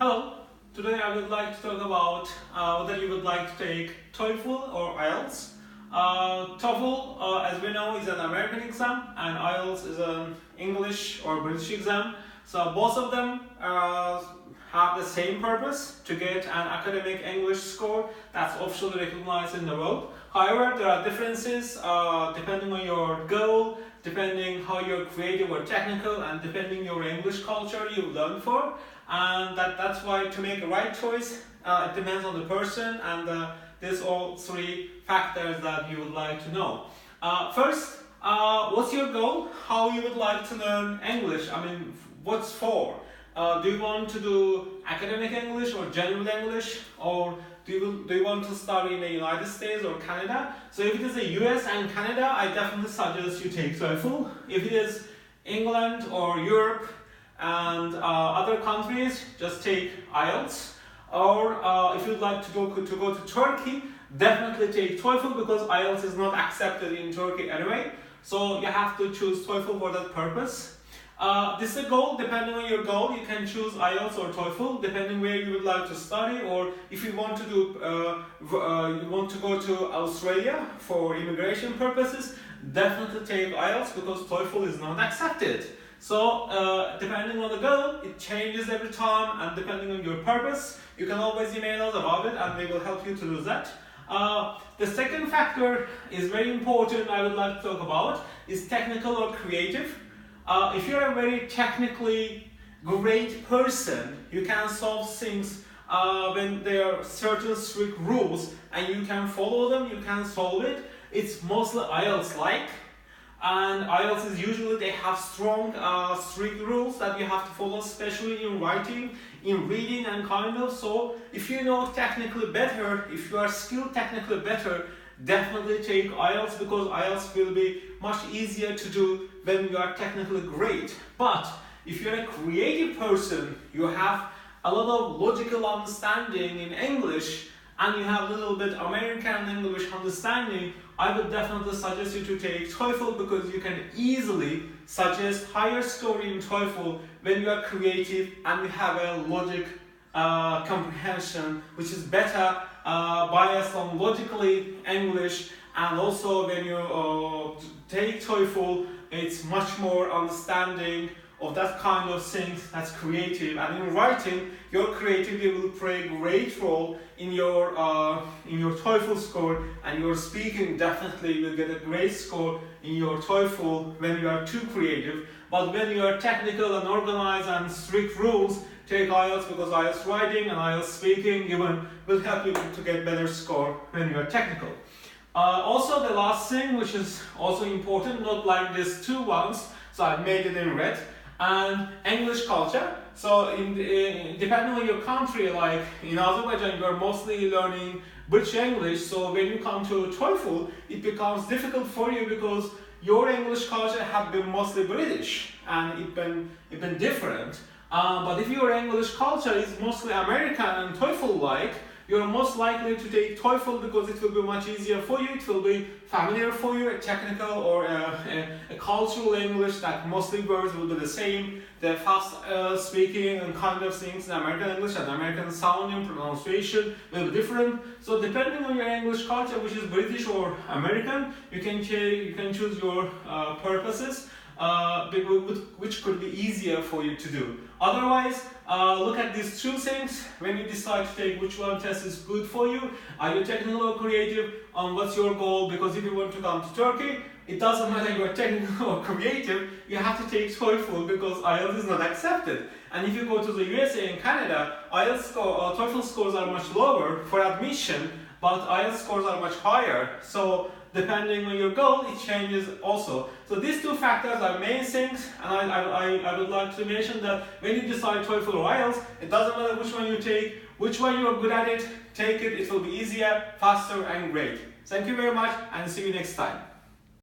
Hello, today I would like to talk about whether you would like to take TOEFL or IELTS. TOEFL, as we know, is an American exam, and IELTS is an English or British exam. So both of them have the same purpose, to get an academic English score that's officially recognized in the world. However, there are differences depending on your goal, depending how you're creative or technical, and depending your English culture you learn for. And that's why to make a right choice, it depends on the person, and there's all three factors that you would like to know. First, what's your goal? How you would like to learn English? I mean, what's for? Do you want to do academic English or general English, or do you want to study in the United States or Canada? So if it is the US and Canada, I definitely suggest you take TOEFL. If it is England or Europe and other countries, just take IELTS. Or if you'd like to go to Turkey, definitely take TOEFL, because IELTS is not accepted in Turkey anyway. So you have to choose TOEFL for that purpose. This is a goal. Depending on your goal, you can choose IELTS or TOEFL, depending where you would like to study. Or if you want to do, you want to go to Australia for immigration purposes, definitely take IELTS, because TOEFL is not accepted. So depending on the goal, it changes every time, and depending on your purpose, you can always email us about it, and we will help you to do that. The second factor is very important, I would like to talk about, is technical or creative. If you're a very technically great person, you can solve things when there are certain strict rules and you can follow them, you can solve it. It's mostly IELTS-like, and IELTS is usually, they have strong strict rules that you have to follow, especially in writing, in reading, and kind of. So if you know technically better, if you are skilled technically better, definitely take IELTS, because IELTS will be much easier to do when you are technically great. But if you're a creative person, you have a lot of logical understanding in English, and you have a little bit American English understanding, I would definitely suggest you to take TOEFL, because you can easily suggest higher score in TOEFL when you are creative and you have a logic comprehension, which is better biased on logically English. And also when you take TOEFL, it's much more understanding of that kind of things that's creative. And in writing, your creativity will play a great role in your TOEFL score, and your speaking definitely will get a great score in your TOEFL when you are too creative. But when you are technical and organized and strict rules, take IELTS, because IELTS writing and IELTS speaking even will help you to get better score when you are technical. Also, the last thing, which is also important, not like these two ones, so I made it in red, and English culture. So depending on your country, like in Azerbaijan, you are mostly learning British English, so when you come to TOEFL, it becomes difficult for you, because your English culture have been mostly British, and it's been different. But if your English culture is mostly American and TOEFL-like, you're most likely to take TOEFL, because it will be much easier for you, it will be familiar for you, a technical or a cultural English that mostly words will be the same, the fast speaking and kind of things in American English and American sounding pronunciation will be different. So depending on your English culture, which is British or American, you can choose your purposes, which could be easier for you to do. Otherwise, look at these two things when you decide to take which one test is good for you. Are you technical or creative? What's your goal? Because if you want to come to Turkey, it doesn't matter you are technical or creative, you have to take TOEFL, because IELTS is not accepted. And if you go to the USA and Canada, TOEFL scores are much lower for admission, but IELTS scores are much higher. So depending on your goal, it changes also. So these two factors are main things, and I would like to mention that when you decide TOEFL or IELTS, it doesn't matter which one you take, which one you are good at it, take it, it will be easier, faster, and great. Thank you very much, and see you next time.